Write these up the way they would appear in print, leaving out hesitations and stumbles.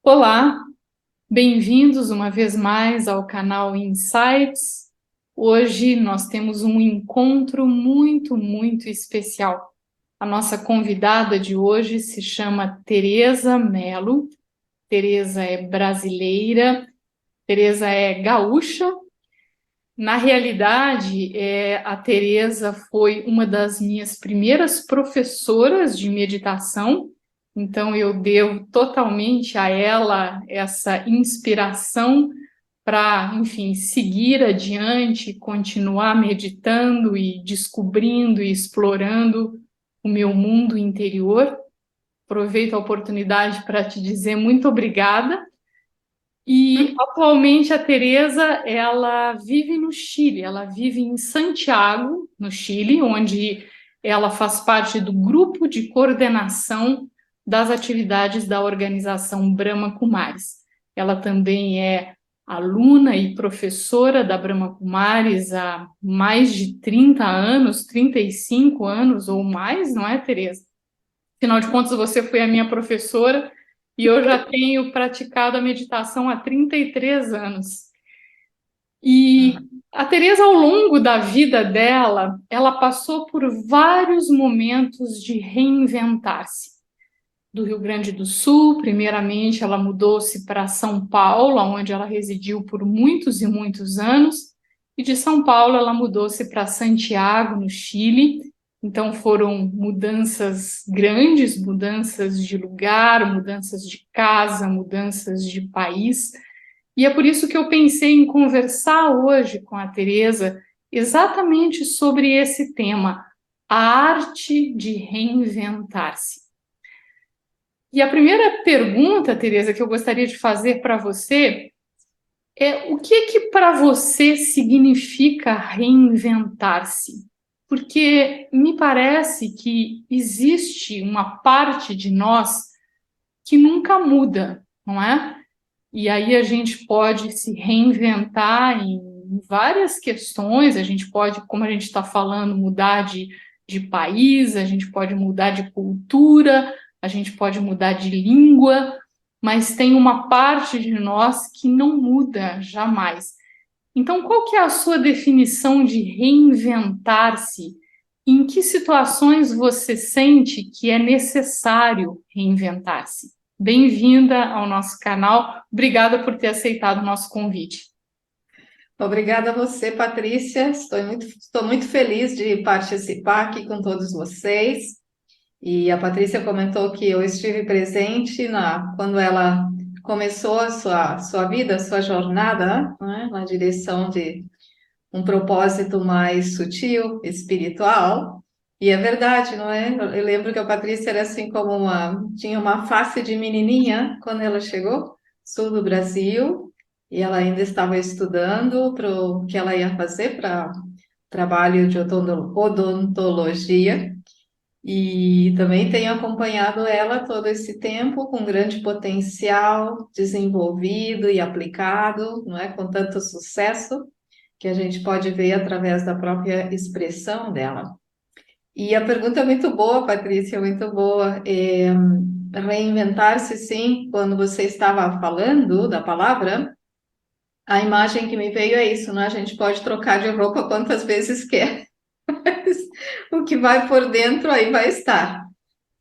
Olá, bem-vindos uma vez mais ao canal Insights. Hoje nós temos um encontro muito especial. A nossa convidada de hoje se chama Tereza Mello. Tereza é brasileira, Tereza é gaúcha. Na realidade, a Tereza foi uma das minhas primeiras professoras de meditação, então eu devo totalmente a ela essa inspiração para, enfim, seguir adiante, continuar meditando e descobrindo e explorando o meu mundo interior. Aproveito a oportunidade para te dizer muito obrigada. E atualmente a Tereza, ela vive no Chile, ela vive em Santiago, no Chile, onde ela faz parte do grupo de coordenação das atividades da organização Brahma Kumaris. Ela também é aluna e professora da Brahma Kumaris há mais de 30 anos, 35 anos ou mais, não é, Tereza? Afinal de contas, você foi a minha professora e eu já tenho praticado a meditação há 33 anos. E a Teresa, ao longo da vida dela, ela passou por vários momentos de reinventar-se. Do Rio Grande do Sul, primeiramente, ela mudou-se para São Paulo, onde ela residiu por muitos e muitos anos, e de São Paulo ela mudou-se para Santiago, no Chile. Então foram mudanças grandes, mudanças de lugar, mudanças de casa, mudanças de país. E é por isso que eu pensei em conversar hoje com a Teresa exatamente sobre esse tema, a arte de reinventar-se. E a primeira pergunta, Teresa, que eu gostaria de fazer para você é o que para você significa reinventar-se? Porque me parece que existe uma parte de nós que nunca muda, não é? E aí a gente pode se reinventar em várias questões, a gente pode, como a gente está falando, mudar de país, a gente pode mudar de cultura, a gente pode mudar de língua, mas tem uma parte de nós que não muda jamais. Então, qual que é a sua definição de reinventar-se? Em que situações você sente que é necessário reinventar-se? Bem-vinda ao nosso canal. Obrigada por ter aceitado o nosso convite. Obrigada a você, Patrícia. Estou muito feliz de participar aqui com todos vocês. E a Patrícia comentou que eu estive presente quando ela começou a sua vida, a sua jornada, né, na direção de um propósito mais sutil, espiritual. E é verdade, não é? Eu lembro que a Patrícia era assim como tinha uma face de menininha quando ela chegou, sul do Brasil, e ela ainda estava estudando para o que ela ia fazer para trabalho de odontologia. E também tenho acompanhado ela todo esse tempo com grande potencial desenvolvido e aplicado, não é? Com tanto sucesso que a gente pode ver através da própria expressão dela. E a pergunta é muito boa, Patrícia, muito boa. Reinventar-se, sim, quando você estava falando da palavra, a imagem que me veio é isso, né? A gente pode trocar de roupa quantas vezes quer, mas o que vai por dentro aí vai estar.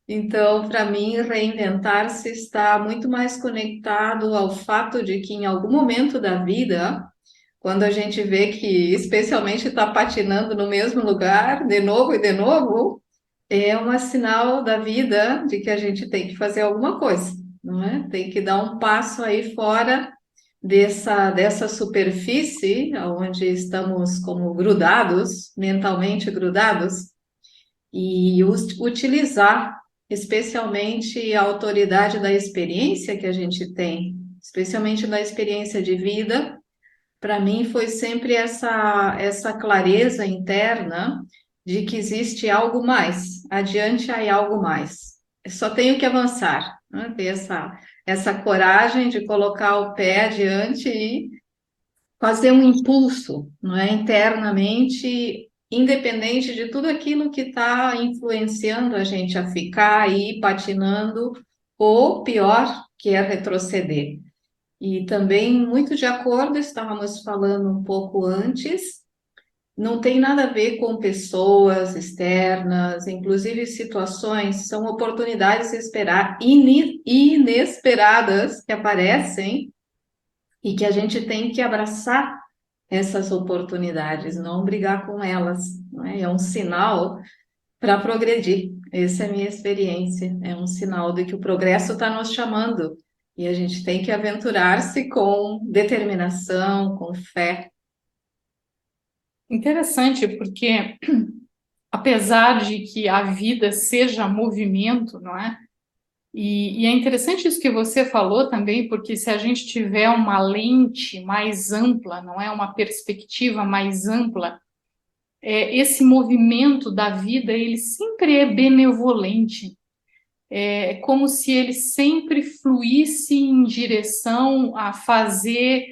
Então, para mim, reinventar-se está muito mais conectado ao fato de que em algum momento da vida, quando a gente vê que especialmente está patinando no mesmo lugar, de novo e de novo, é um sinal da vida de que a gente tem que fazer alguma coisa, não é? Tem que dar um passo aí fora dessa superfície, onde estamos como grudados, mentalmente grudados, e utilizar especialmente a autoridade da experiência que a gente tem, especialmente da experiência de vida. Para mim foi sempre essa clareza interna de que existe algo mais, adiante há algo mais. Eu só tenho que avançar, né? Ter essa coragem de colocar o pé adiante e fazer um impulso, não é? Internamente, independente de tudo aquilo que está influenciando a gente a ficar aí patinando, ou pior, quer retroceder. E também, muito de acordo, estávamos falando um pouco antes, não tem nada a ver com pessoas externas, inclusive situações, são oportunidades inesperadas que aparecem e que a gente tem que abraçar essas oportunidades, não brigar com elas, não é? É um sinal para progredir. Essa é a minha experiência. É um sinal de que o progresso está nos chamando e a gente tem que aventurar-se com determinação, com fé. Interessante, porque apesar de que a vida seja movimento, não é? E é interessante isso que você falou também, porque se a gente tiver uma lente mais ampla, não é? Uma perspectiva mais ampla, esse movimento da vida, ele sempre é benevolente. É como se ele sempre fluísse em direção a fazer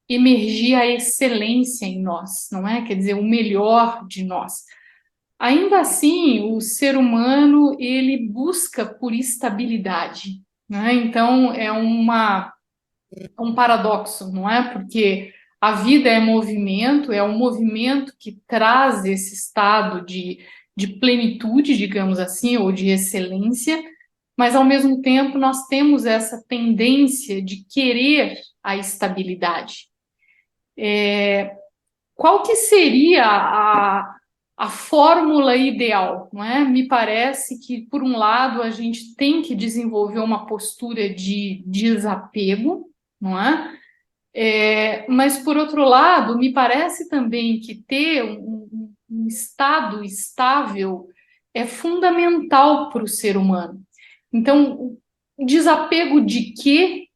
emergir a excelência em nós, não é? Quer dizer, o melhor de nós. Ainda assim, o ser humano, ele busca por estabilidade, né? Então, um paradoxo, não é? Porque a vida é movimento, é um movimento que traz esse estado de plenitude, digamos assim, ou de excelência, mas ao mesmo tempo nós temos essa tendência de querer a estabilidade. Qual que seria a fórmula ideal, não é? Me parece que, por um lado, a gente tem que desenvolver uma postura de desapego, não é? Mas, por outro lado, me parece também que ter um estado estável é fundamental para o ser humano. Então, desapego de quê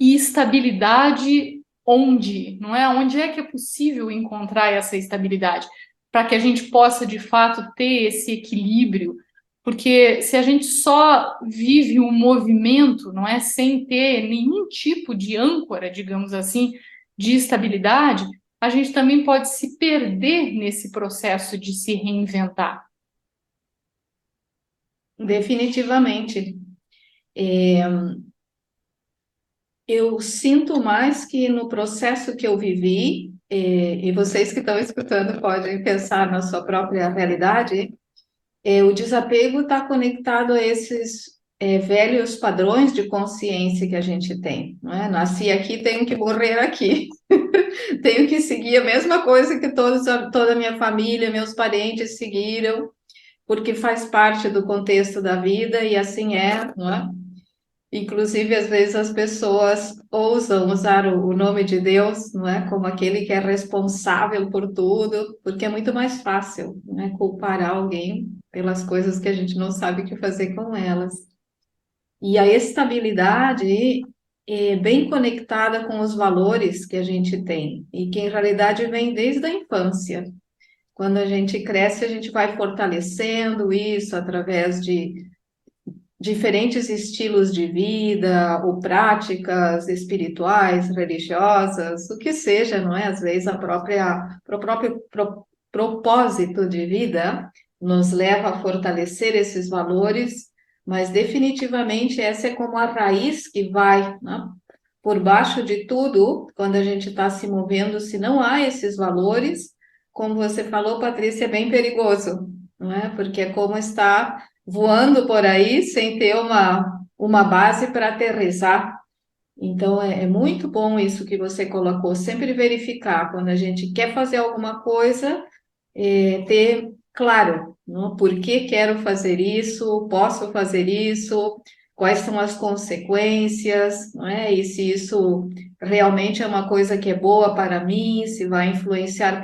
e estabilidade onde, não é? Onde é que é possível encontrar essa estabilidade? Para que a gente possa, de fato, ter esse equilíbrio, porque se a gente só vive o movimento, não é? Sem ter nenhum tipo de âncora, digamos assim, de estabilidade, a gente também pode se perder nesse processo de se reinventar. Definitivamente. Eu sinto mais que no processo que eu vivi, e vocês que estão escutando podem pensar na sua própria realidade, o desapego está conectado a esses velhos padrões de consciência que a gente tem, não é? Nasci aqui, tenho que morrer aqui. Tenho que seguir a mesma coisa que toda a minha família, meus parentes seguiram, porque faz parte do contexto da vida e assim é, não é? Inclusive, às vezes as pessoas ousam usar o nome de Deus, não é? Como aquele que é responsável por tudo, porque é muito mais fácil, né? Culpar alguém pelas coisas que a gente não sabe o que fazer com elas. E a estabilidade é bem conectada com os valores que a gente tem, e que em realidade vem desde a infância. Quando a gente cresce, a gente vai fortalecendo isso através de diferentes estilos de vida, ou práticas espirituais, religiosas, o que seja, não é? Às vezes o próprio propósito de vida nos leva a fortalecer esses valores, mas definitivamente essa é como a raiz que vai, né? Por baixo de tudo, quando a gente está se movendo, se não há esses valores, como você falou, Patrícia, é bem perigoso, não é? Porque é como estar voando por aí sem ter uma base para aterrissar. Então, é muito bom isso que você colocou, sempre verificar quando a gente quer fazer alguma coisa, ter claro, não, por que quero fazer isso, posso fazer isso, quais são as consequências, não é? E se isso realmente é uma coisa que é boa para mim, se vai influenciar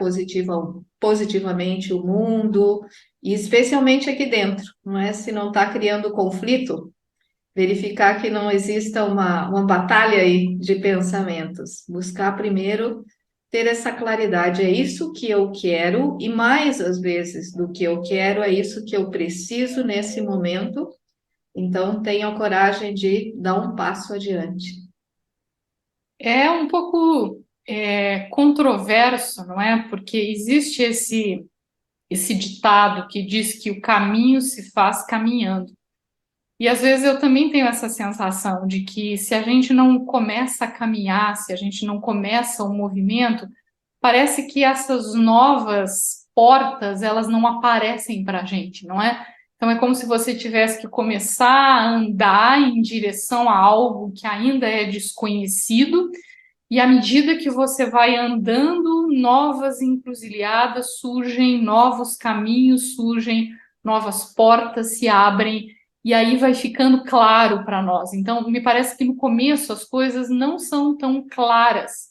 positivamente o mundo, e especialmente aqui dentro, não é? Se não está criando conflito, verificar que não exista uma batalha aí de pensamentos, buscar primeiro ter essa claridade, é isso que eu quero, e mais às vezes do que eu quero, é isso que eu preciso nesse momento. Então, tenha coragem de dar um passo adiante. É um pouco controverso, não é? Porque existe esse ditado que diz que o caminho se faz caminhando. E às vezes eu também tenho essa sensação de que se a gente não começa a caminhar, se a gente não começa o movimento, parece que essas novas portas, elas não aparecem para a gente, não é? Então é como se você tivesse que começar a andar em direção a algo que ainda é desconhecido, e à medida que você vai andando, novas encruzilhadas surgem, novos caminhos surgem, novas portas se abrem, e aí vai ficando claro para nós. Então, me parece que no começo as coisas não são tão claras.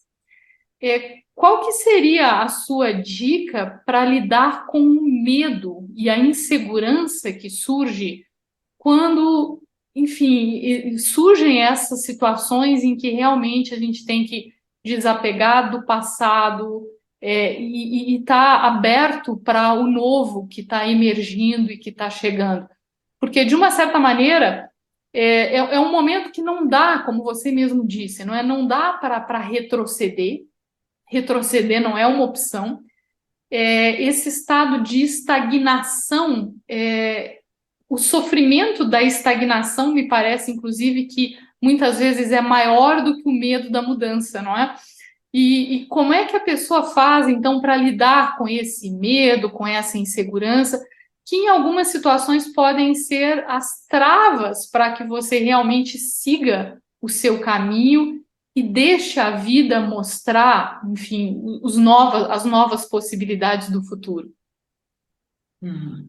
Qual que seria a sua dica para lidar com o medo e a insegurança que surge quando, enfim, surgem essas situações em que realmente a gente tem que desapegar do passado, e estar aberto para o novo que está emergindo e que está chegando? Porque, de uma certa maneira, é um momento que não dá, como você mesmo disse, não é? Não dá para retroceder. Retroceder não é uma opção. Esse estado de estagnação, o sofrimento da estagnação me parece, inclusive, que muitas vezes é maior do que o medo da mudança, não é? E como é que a pessoa faz, então, para lidar com esse medo, com essa insegurança, que em algumas situações podem ser as travas para que você realmente siga o seu caminho e deixe a vida mostrar, enfim, as novas possibilidades do futuro? Uhum.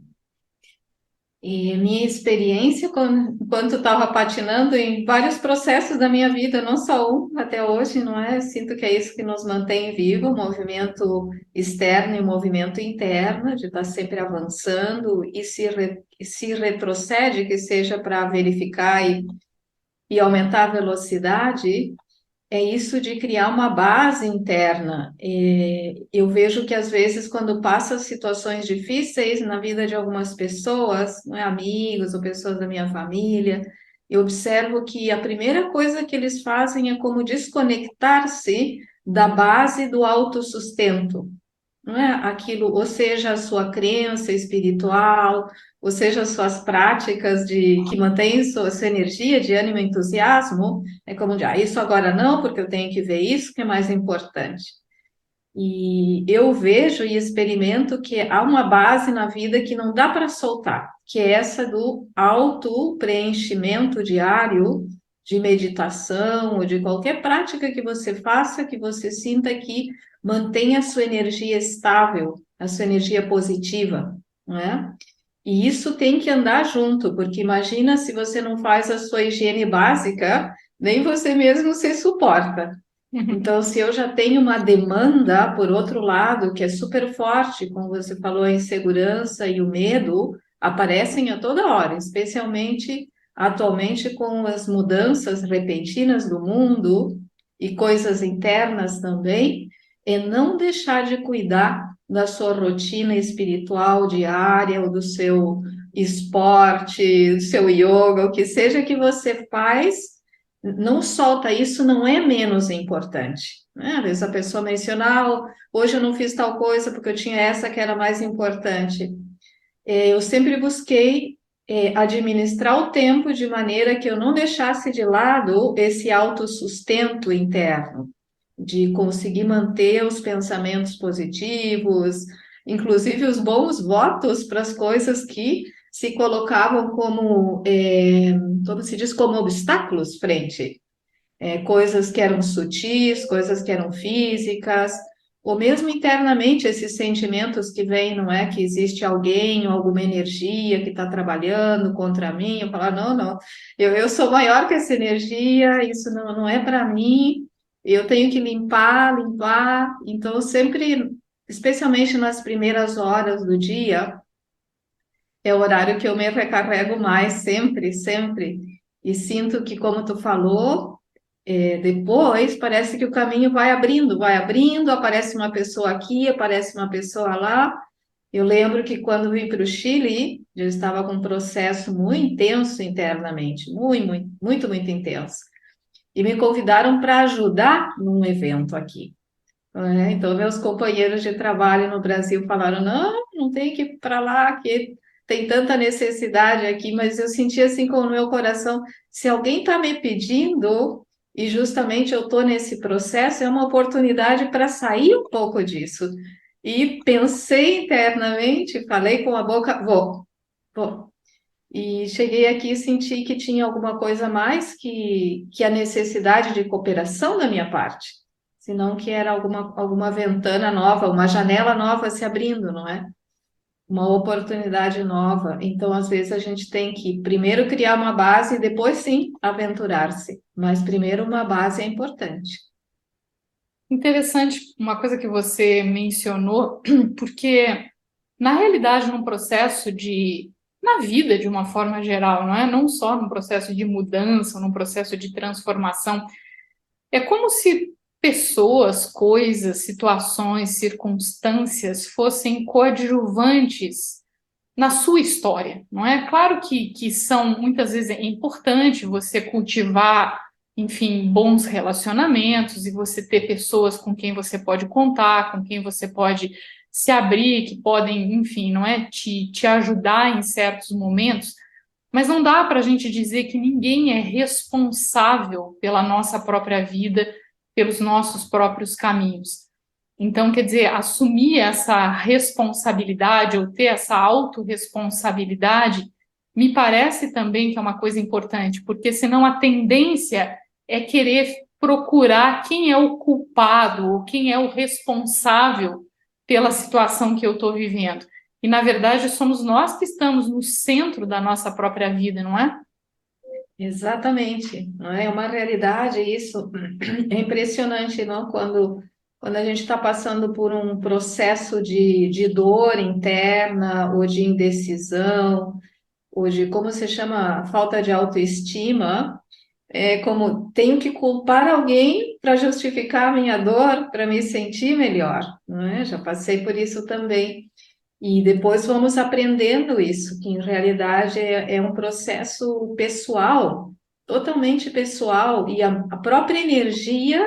E a minha experiência, enquanto estava patinando em vários processos da minha vida, não só um até hoje, não é? Eu sinto que é isso que nos mantém vivo, o movimento externo e o movimento interno, de estar sempre avançando, e se retrocede, que seja para verificar e aumentar a velocidade, é isso de criar uma base interna. Eu vejo que às vezes quando passa situações difíceis na vida de algumas pessoas, não é, amigos ou pessoas da minha família, eu observo que a primeira coisa que eles fazem é como desconectar-se da base do autossustento, não é? Aquilo, ou seja, a sua crença espiritual, ou seja, as suas práticas que mantêm sua energia de ânimo e entusiasmo, é como de, isso agora não, porque eu tenho que ver isso que é mais importante. E eu vejo e experimento que há uma base na vida que não dá para soltar, que é essa do auto-preenchimento diário, de meditação ou de qualquer prática que você faça, que você sinta que mantenha a sua energia estável, a sua energia positiva, não é? E isso tem que andar junto, porque imagina se você não faz a sua higiene básica, nem você mesmo se suporta. Então, se eu já tenho uma demanda, por outro lado, que é super forte, como você falou, a insegurança e o medo aparecem a toda hora, especialmente atualmente com as mudanças repentinas do mundo e coisas internas também, é não deixar de cuidar da sua rotina espiritual diária, ou do seu esporte, do seu yoga, o que seja que você faz, não solta isso, não é menos importante, né? Às vezes a pessoa menciona, hoje eu não fiz tal coisa porque eu tinha essa que era mais importante. Eu sempre busquei administrar o tempo de maneira que eu não deixasse de lado esse autossustento interno, de conseguir manter os pensamentos positivos, inclusive os bons votos para as coisas que se colocavam como, como se diz, como obstáculos frente, coisas que eram sutis, coisas que eram físicas, ou mesmo internamente esses sentimentos que vêm, não é? Que existe alguém ou alguma energia que está trabalhando contra mim, eu falar, não, não, eu sou maior que essa energia, isso não é para mim, eu tenho que limpar, então sempre, especialmente nas primeiras horas do dia, é o horário que eu me recarrego mais, sempre, sempre, e sinto que, como tu falou, depois parece que o caminho vai abrindo, aparece uma pessoa aqui, aparece uma pessoa lá. Eu lembro que quando vim para o Chile, eu estava com um processo muito intenso internamente, muito intenso. E me convidaram para ajudar num evento aqui. Então, meus companheiros de trabalho no Brasil falaram: não, não tem que ir para lá, que tem tanta necessidade aqui, mas eu senti assim com o meu coração, se alguém está me pedindo, e justamente eu estou nesse processo, é uma oportunidade para sair um pouco disso. E pensei internamente, falei com a boca, vou. E cheguei aqui e senti que tinha alguma coisa a mais que a necessidade de cooperação da minha parte, senão que era alguma ventana nova, uma janela nova se abrindo, não é? Uma oportunidade nova. Então, às vezes, a gente tem que primeiro criar uma base e depois sim aventurar-se. Mas primeiro uma base é importante. Interessante uma coisa que você mencionou, porque na realidade, num processo na vida de uma forma geral, não é? Não só num processo de mudança, num processo de transformação, é como se pessoas, coisas, situações, circunstâncias fossem coadjuvantes na sua história, não é? Claro que são, muitas vezes é importante você cultivar, enfim, bons relacionamentos e você ter pessoas com quem você pode contar, com quem você pode se abrir, que podem, enfim, não é? Te ajudar em certos momentos, mas não dá para a gente dizer que ninguém é responsável pela nossa própria vida, pelos nossos próprios caminhos. Então, quer dizer, assumir essa responsabilidade ou ter essa autorresponsabilidade me parece também que é uma coisa importante, porque senão a tendência é querer procurar quem é o culpado ou quem é o responsável pela situação que eu estou vivendo. E, na verdade, somos nós que estamos no centro da nossa própria vida, não é? Exatamente, não é? É uma realidade isso. É impressionante, não? Quando a gente está passando por um processo de dor interna ou de indecisão, ou de, como se chama, falta de autoestima, é como tenho que culpar alguém para justificar a minha dor, para me sentir melhor, não é? Já passei por isso também. E depois vamos aprendendo isso, que em realidade é um processo pessoal, totalmente pessoal, e a própria energia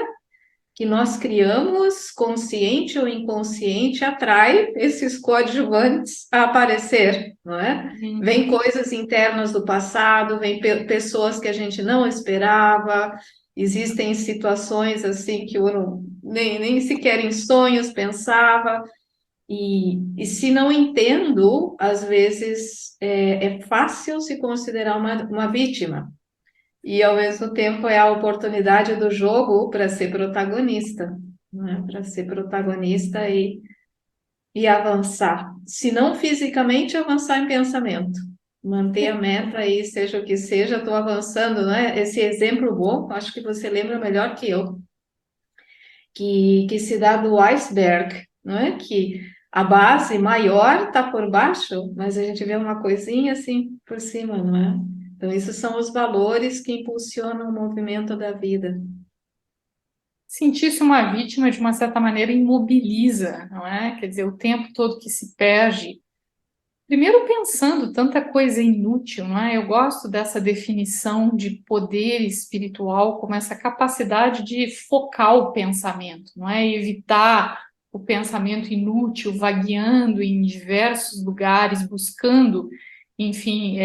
que nós criamos, consciente ou inconsciente, atrai esses coadjuvantes a aparecer, não é? Vem Uhum. coisas internas do passado, vem pessoas que a gente não esperava, existem situações assim que eu nem sequer em sonhos pensava, e se não entendo, às vezes é fácil se considerar uma vítima. E ao mesmo tempo é a oportunidade do jogo para ser protagonista, né? Para ser protagonista e avançar. Se não fisicamente, avançar em pensamento. Manter a meta aí, seja o que seja, estou avançando, né? Esse exemplo bom, acho que você lembra melhor que eu, que se dá do iceberg, não é? Que a base maior está por baixo, mas a gente vê uma coisinha assim por cima, não é? Então, esses são os valores que impulsionam o movimento da vida. Sentir-se uma vítima, de uma certa maneira, imobiliza, não é? Quer dizer, o tempo todo que se perde. Primeiro pensando tanta coisa inútil, não é? Eu gosto dessa definição de poder espiritual como essa capacidade de focar o pensamento, não é? Evitar o pensamento inútil, vagueando em diversos lugares, buscando, enfim,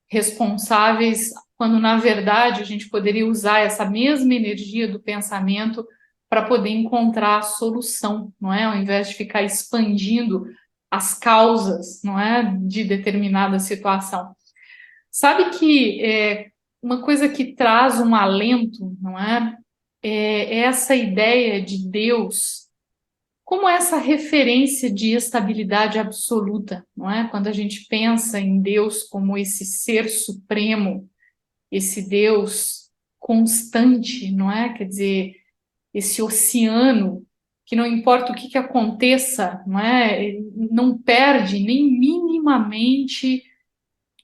responsáveis, quando na verdade a gente poderia usar essa mesma energia do pensamento para poder encontrar a solução, não é? Ao invés de ficar expandindo as causas, não é, de determinada situação. Sabe que uma coisa que traz um alento, não é? É essa ideia de Deus como essa referência de estabilidade absoluta, não é? Quando a gente pensa em Deus como esse ser supremo, esse Deus constante, não é? Quer dizer, esse oceano que não importa o que aconteça, não é? Ele não perde nem minimamente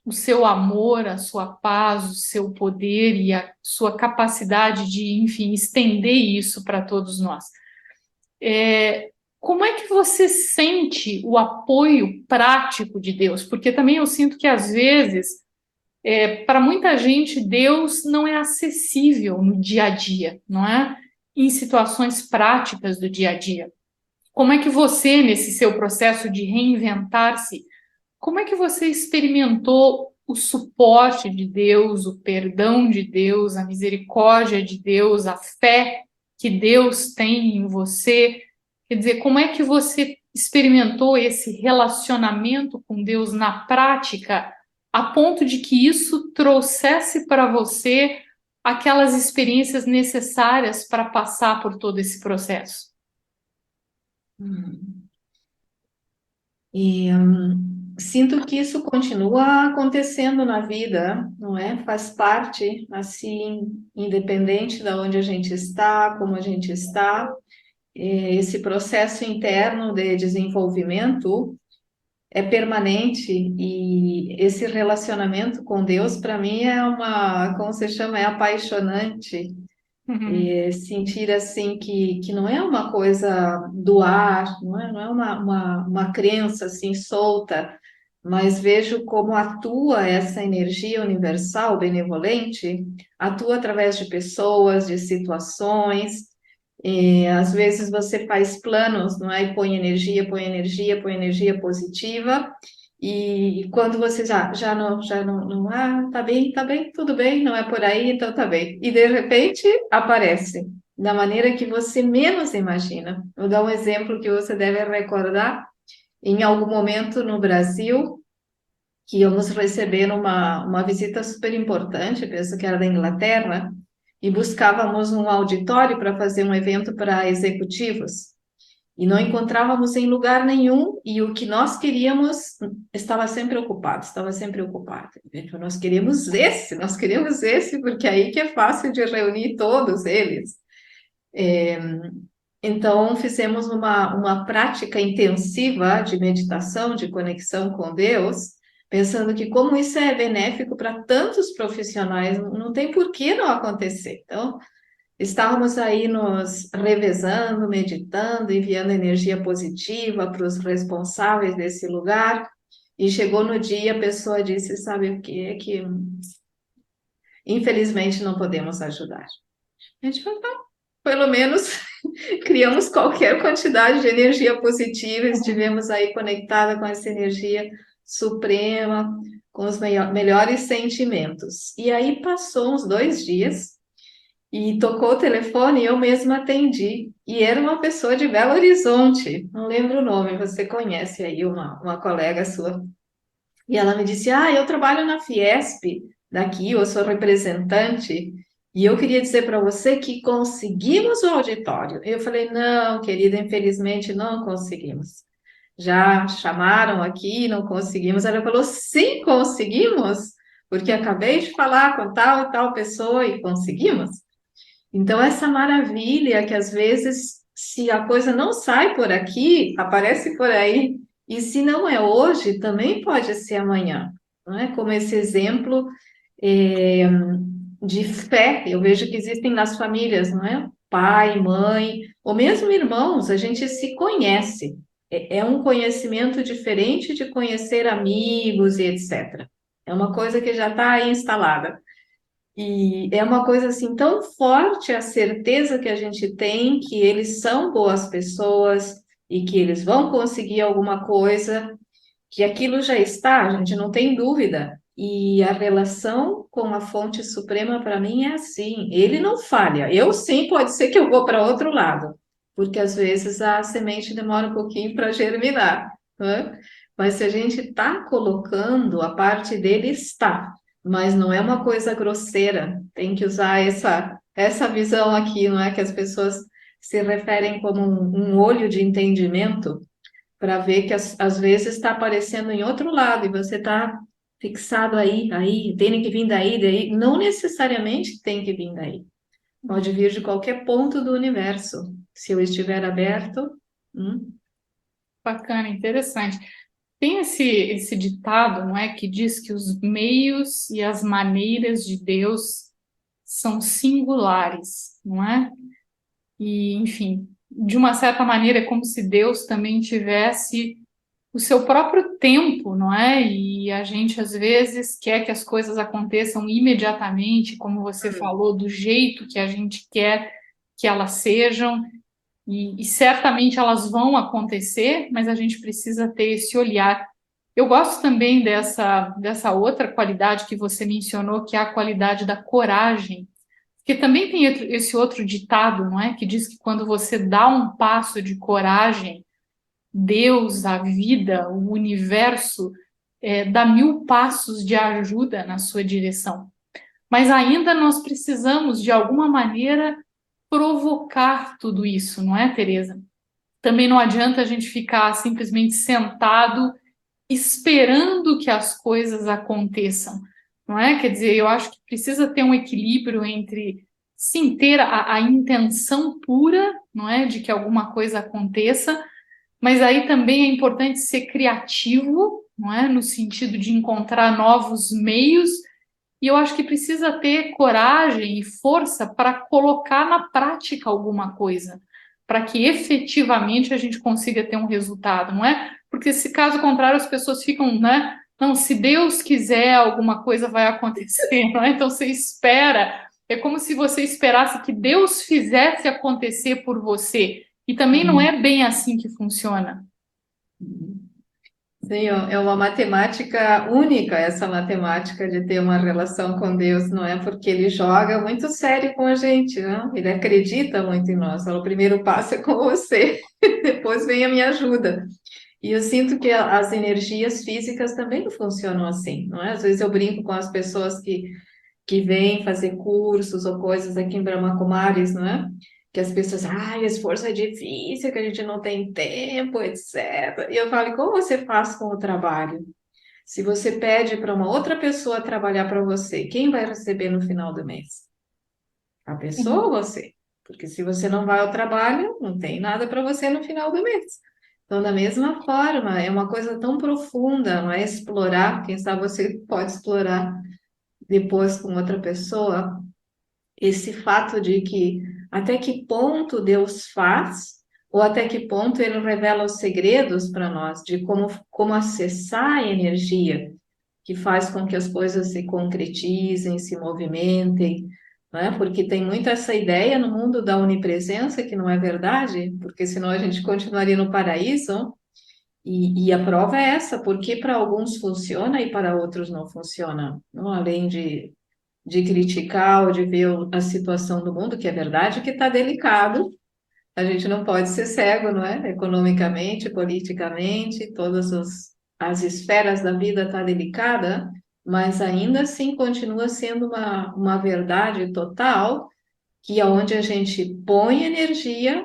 o seu amor, a sua paz, o seu poder e a sua capacidade de, enfim, estender isso para todos nós. Como é que você sente o apoio prático de Deus? Porque também eu sinto que às vezes para muita gente, Deus não é acessível no dia a dia, não é? Em situações práticas do dia a dia. Como é que você, nesse seu processo de reinventar-se, como é que você experimentou o suporte de Deus, o perdão de Deus, a misericórdia de Deus, a fé que Deus tem em você? Quer dizer, como é que você experimentou esse relacionamento com Deus na prática, a ponto de que isso trouxesse para você aquelas experiências necessárias para passar por todo esse processo? Hum. E sinto que isso continua acontecendo na vida, não é? Faz parte, assim, independente de onde a gente está, como a gente está, esse processo interno de desenvolvimento é permanente e esse relacionamento com Deus, para mim, é uma, como se chama, é apaixonante. Uhum. Sentir assim que não é uma coisa do ar, não é uma crença assim solta, mas vejo como atua essa energia universal, benevolente, atua através de pessoas, de situações. Às vezes você faz planos, não é? E põe energia, põe energia positiva. E quando você já não, tá bem, tudo bem, não é por aí, então tá bem. E de repente aparece da maneira que você menos imagina. Vou dar um exemplo que você deve recordar. Em algum momento no Brasil, que íamos receber uma visita super importante, penso que era da Inglaterra, e buscávamos um auditório para fazer um evento para executivos. E não encontrávamos em lugar nenhum, e o que nós queríamos estava sempre ocupado, estava sempre ocupado. Então, nós queremos esse, porque aí que é fácil de reunir todos eles. Então, fizemos uma prática intensiva de meditação, de conexão com Deus, pensando que como isso é benéfico para tantos profissionais, não tem por que não acontecer. Então, estávamos aí nos revezando, meditando, enviando energia positiva para os responsáveis desse lugar, e chegou no dia, a pessoa disse, sabe o que é que infelizmente não podemos ajudar. A gente falou, "Tá, pelo menos criamos qualquer quantidade de energia positiva, estivemos aí conectada com essa energia suprema, com os melhores sentimentos. E aí passou uns 2 dias e tocou o telefone e eu mesma atendi. E era uma pessoa de Belo Horizonte, não lembro o nome, você conhece aí uma colega sua. E ela me disse: Ah, eu trabalho na Fiesp daqui, eu sou representante, e eu queria dizer para você que conseguimos o auditório. Eu falei: Não, querida, infelizmente não conseguimos. Já chamaram aqui, não conseguimos. Ela falou: Sim, conseguimos, porque acabei de falar com tal e tal pessoa e conseguimos. Então, essa maravilha que às vezes, se a coisa não sai por aqui, aparece por aí, e se não é hoje, também pode ser amanhã, não é? Como esse exemplo é, de fé, eu vejo que existem nas famílias, não é? Pai, mãe, ou mesmo irmãos, a gente se conhece. É um conhecimento diferente de conhecer amigos e etc. É uma coisa que já está aí instalada. E é uma coisa assim tão forte a certeza que a gente tem que eles são boas pessoas e que eles vão conseguir alguma coisa, que aquilo já está, a gente não tem dúvida. E a relação com a fonte suprema para mim é assim, ele não falha. Eu sim, pode ser que eu vou para outro lado, porque às vezes a semente demora um pouquinho para germinar, né? Mas se a gente está colocando, a parte dele está, mas não é uma coisa grosseira. Tem que usar essa visão aqui, não é? Que as pessoas se referem como um olho de entendimento para ver que às vezes está aparecendo em outro lado e você está fixado aí, tem que vir daí. Não necessariamente tem que vir daí. Pode vir de qualquer ponto do universo. Se eu estiver aberto. hum, Bacana, interessante. Tem esse ditado, não é, que diz que os meios e as maneiras de Deus são singulares, não é? E, enfim, de uma certa maneira é como se Deus também tivesse o seu próprio tempo, não é? E a gente às vezes quer que as coisas aconteçam imediatamente, como você falou, do jeito que a gente quer que elas sejam, e certamente elas vão acontecer, mas a gente precisa ter esse olhar Eu gosto também dessa outra qualidade que você mencionou, que é a qualidade da coragem. Porque também tem esse outro ditado, não é? Que diz que quando você dá um passo de coragem, Deus, a vida, o universo, dá 1000 passos de ajuda na sua direção. Mas ainda nós precisamos, de alguma maneira, provocar tudo isso, não é, Tereza? Também não adianta a gente ficar simplesmente sentado esperando que as coisas aconteçam, não é? Quer dizer, eu acho que precisa ter um equilíbrio entre, sim, ter a intenção pura, não é, de que alguma coisa aconteça, mas aí também é importante ser criativo, não é, no sentido de encontrar novos meios, e eu acho que precisa ter coragem e força para colocar na prática alguma coisa, para que efetivamente a gente consiga ter um resultado, não é? Porque se caso contrário as pessoas ficam, né? Não, se Deus quiser, alguma coisa vai acontecer, não é? Então você espera, é como se você esperasse que Deus fizesse acontecer por você. E também não é bem assim que funciona. Sim, é uma matemática única, essa matemática de ter uma relação com Deus, não é? Porque ele joga muito sério com a gente, não? Ele acredita muito em nós. O primeiro passo é com você, depois vem a minha ajuda. E eu sinto que as energias físicas também funcionam assim, não é? Às vezes eu brinco com as pessoas que vêm fazer cursos ou coisas aqui em Brahma Kumaris, não é? Que as pessoas, esforço é difícil, que a gente não tem tempo, etc. E eu falo, e como você faz com o trabalho? Se você pede para uma outra pessoa trabalhar para você, quem vai receber no final do mês? A pessoa ou você? Porque se você não vai ao trabalho, não tem nada para você no final do mês. Então, da mesma forma, é uma coisa tão profunda, não é explorar, quem sabe você pode explorar depois com outra pessoa, esse fato de que até que ponto Deus faz, ou até que ponto ele revela os segredos para nós de como acessar a energia que faz com que as coisas se concretizem, se movimentem, né? Porque tem muito essa ideia no mundo da onipresença que não é verdade, porque senão a gente continuaria no paraíso. E a prova é essa, porque para alguns funciona e para outros não funciona. Não, além de criticar ou de ver a situação do mundo, que é verdade que está delicado, a gente não pode ser cego, não é? Economicamente, politicamente, as esferas da vida está delicada, mas ainda assim continua sendo uma verdade total que aonde a gente põe energia,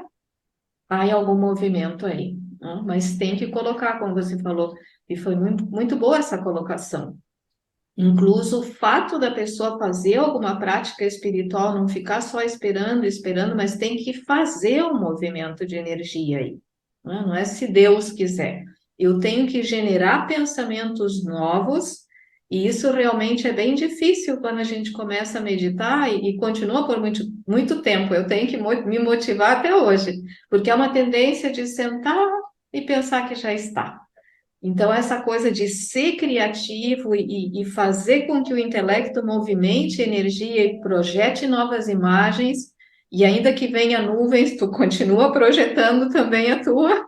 há algum movimento aí, não? Mas tem que colocar, como você falou, e foi muito, muito boa essa colocação. Incluso o fato da pessoa fazer alguma prática espiritual, não ficar só esperando, esperando, mas tem que fazer um movimento de energia aí. Não é se Deus quiser. Eu tenho que generar pensamentos novos, e isso realmente é bem difícil quando a gente começa a meditar e continua por muito, muito tempo. Eu tenho que me motivar até hoje, porque é uma tendência de sentar e pensar que já está. Então, essa coisa de ser criativo e fazer com que o intelecto movimente energia e projete novas imagens, e ainda que venha nuvens, tu continua projetando também a tua,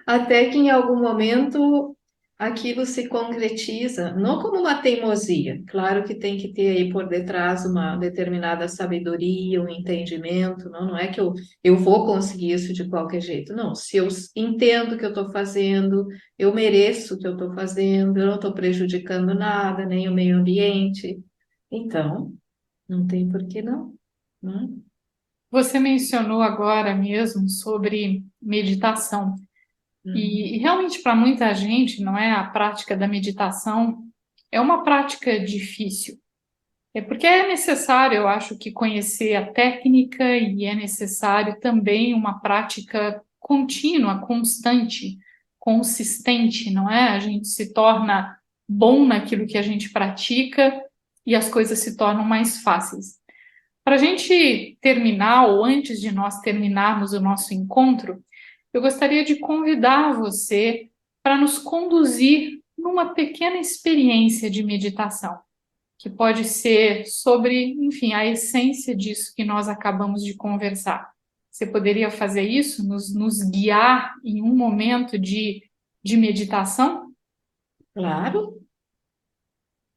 até que em algum momento aquilo se concretiza, não como uma teimosia, claro que tem que ter aí por detrás uma determinada sabedoria, um entendimento, não é que eu vou conseguir isso de qualquer jeito, não, se eu entendo o que eu estou fazendo, eu mereço o que eu estou fazendo, eu não estou prejudicando nada, nem o meio ambiente, então, não tem por que não, né? Você mencionou agora mesmo sobre meditação. E realmente, para muita gente, não é a prática da meditação é uma prática difícil. É porque é necessário, eu acho, que conhecer a técnica e é necessário também uma prática contínua, constante, consistente, não é? A gente se torna bom naquilo que a gente pratica e as coisas se tornam mais fáceis. Para a gente terminar, ou antes de nós terminarmos o nosso encontro, eu gostaria de convidar você para nos conduzir numa pequena experiência de meditação, que pode ser sobre, enfim, a essência disso que nós acabamos de conversar. Você poderia fazer isso, nos guiar em um momento de de meditação? Claro,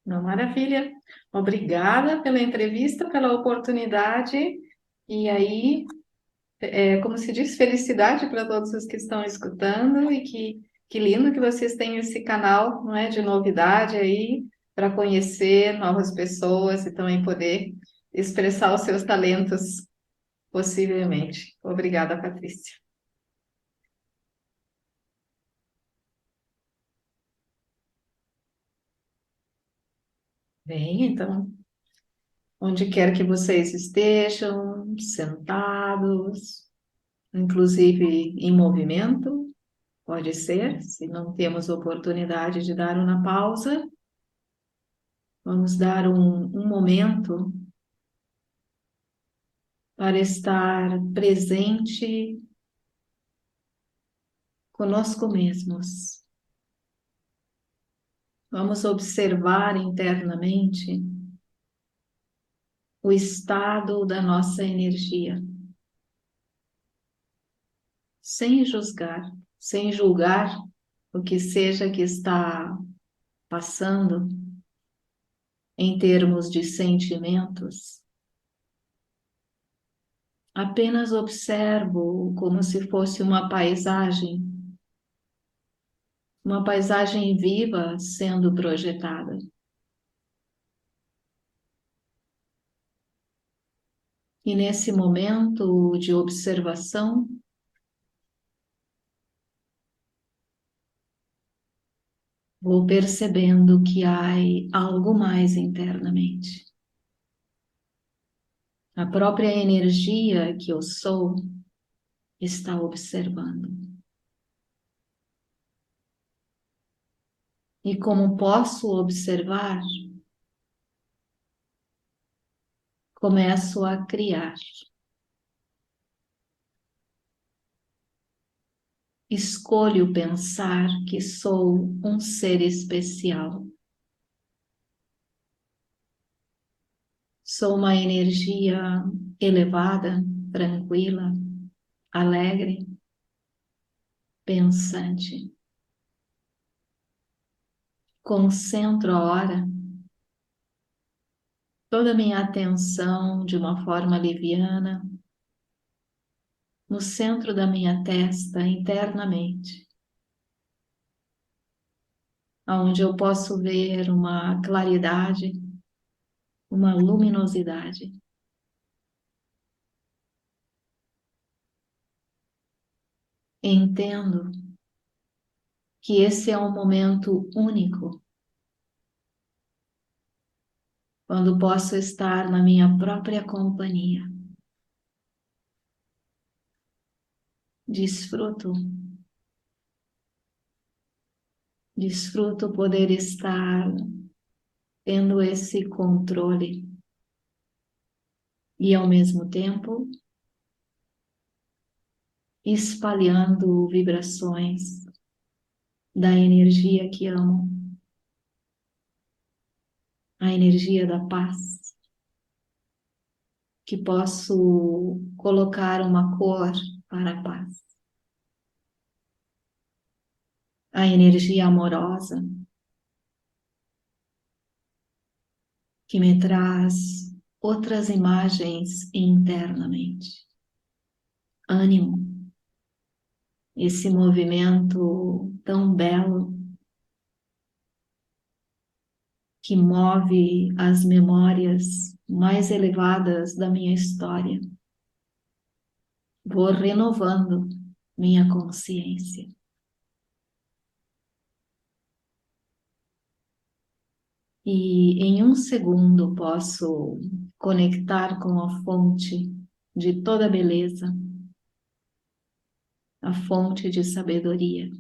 não, maravilha. Obrigada pela entrevista, pela oportunidade. E aí, como se diz, felicidade para todos os que estão escutando e que lindo que vocês têm esse canal, não é, de novidade aí para conhecer novas pessoas e também poder expressar os seus talentos possivelmente. Obrigada, Patrícia. Bem, então, onde quer que vocês estejam, sentados, inclusive em movimento, pode ser, se não temos oportunidade de dar uma pausa, vamos dar um momento para estar presente conosco mesmos. Vamos observar internamente o estado da nossa energia, sem julgar, sem julgar o que seja que está passando em termos de sentimentos. Apenas observo como se fosse uma paisagem viva sendo projetada. E nesse momento de observação, vou percebendo que há algo mais internamente. A própria energia que eu sou está observando. E como posso observar, começo a criar. Escolho pensar que sou um ser especial. Sou uma energia elevada, tranquila, alegre, pensante. Concentro a hora, toda a minha atenção de uma forma liviana, no centro da minha testa, internamente, onde eu posso ver uma claridade, uma luminosidade. Entendo que esse é um momento único, quando posso estar na minha própria companhia. Desfruto, desfruto poder estar tendo esse controle e, ao mesmo tempo, espalhando vibrações da energia que amo, a energia da paz, que posso colocar uma cor para a paz, a energia amorosa, que me traz outras imagens internamente. Ânimo, esse movimento tão belo que move as memórias mais elevadas da minha história. Vou renovando minha consciência. E em um segundo posso conectar com a fonte de toda beleza, a fonte de sabedoria.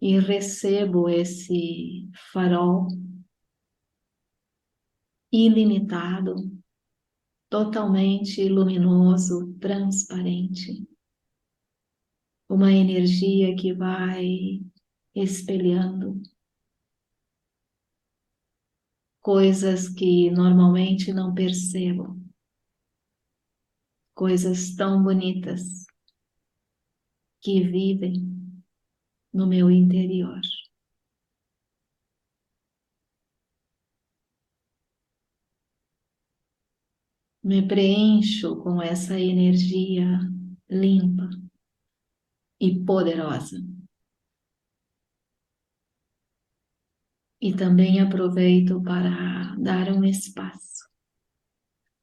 E recebo esse farol ilimitado, totalmente luminoso, transparente. Uma energia que vai espelhando coisas que normalmente não percebo, coisas tão bonitas que vivem no meu interior. Me preencho com essa energia limpa e poderosa. E também aproveito para dar um espaço,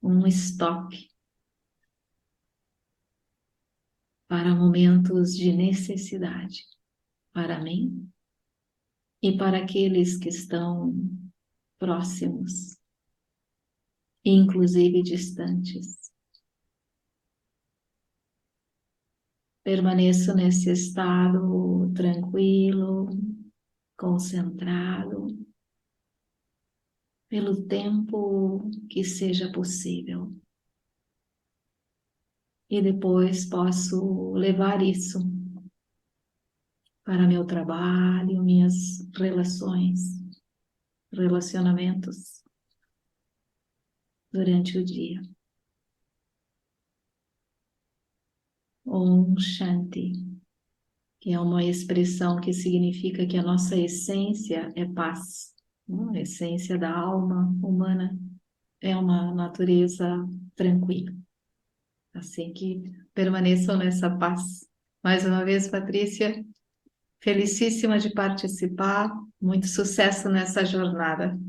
um estoque para momentos de necessidade, para mim e para aqueles que estão próximos, inclusive distantes. Permaneço nesse estado tranquilo, concentrado, pelo tempo que seja possível. E depois posso levar isso para meu trabalho, minhas relações, relacionamentos durante o dia. Om Shanti, que é uma expressão que significa que a nossa essência é paz. A essência da alma humana é uma natureza tranquila. Assim que permaneçam nessa paz. Mais uma vez, Patrícia, felicíssima de participar. Muito sucesso nessa jornada.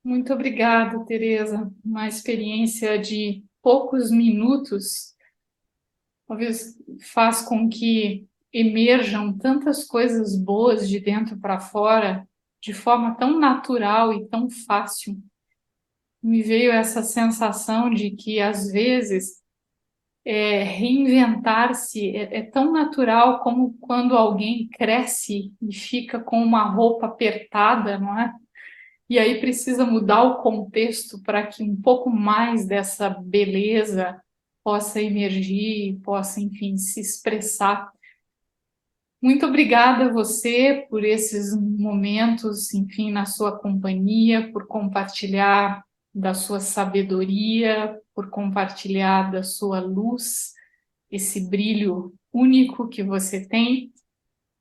Muito obrigada, Tereza. Uma experiência de poucos minutos, talvez faz com que emerjam tantas coisas boas de dentro para fora, de forma tão natural e tão fácil. Me veio essa sensação de que, às vezes, reinventar-se é tão natural como quando alguém cresce e fica com uma roupa apertada, não é? E aí precisa mudar o contexto para que um pouco mais dessa beleza possa emergir, possa, enfim, se expressar. Muito obrigada a você por esses momentos, enfim, na sua companhia, por compartilhar da sua sabedoria, por compartilhar da sua luz, esse brilho único que você tem.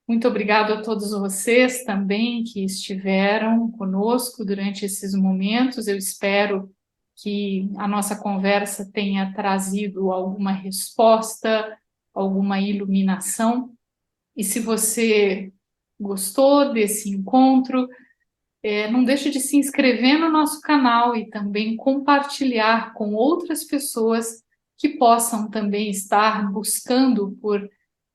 Muito obrigado a todos vocês também que estiveram conosco durante esses momentos. Eu espero que a nossa conversa tenha trazido alguma resposta, alguma iluminação. E se você gostou desse encontro, não deixe de se inscrever no nosso canal e também compartilhar com outras pessoas que possam também estar buscando por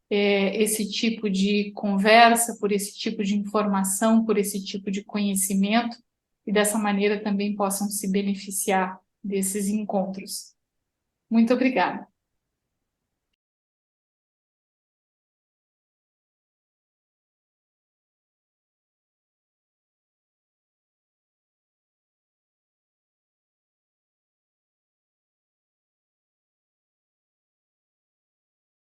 esse tipo de conversa, por esse tipo de informação, por esse tipo de conhecimento, e dessa maneira também possam se beneficiar desses encontros. Muito obrigada.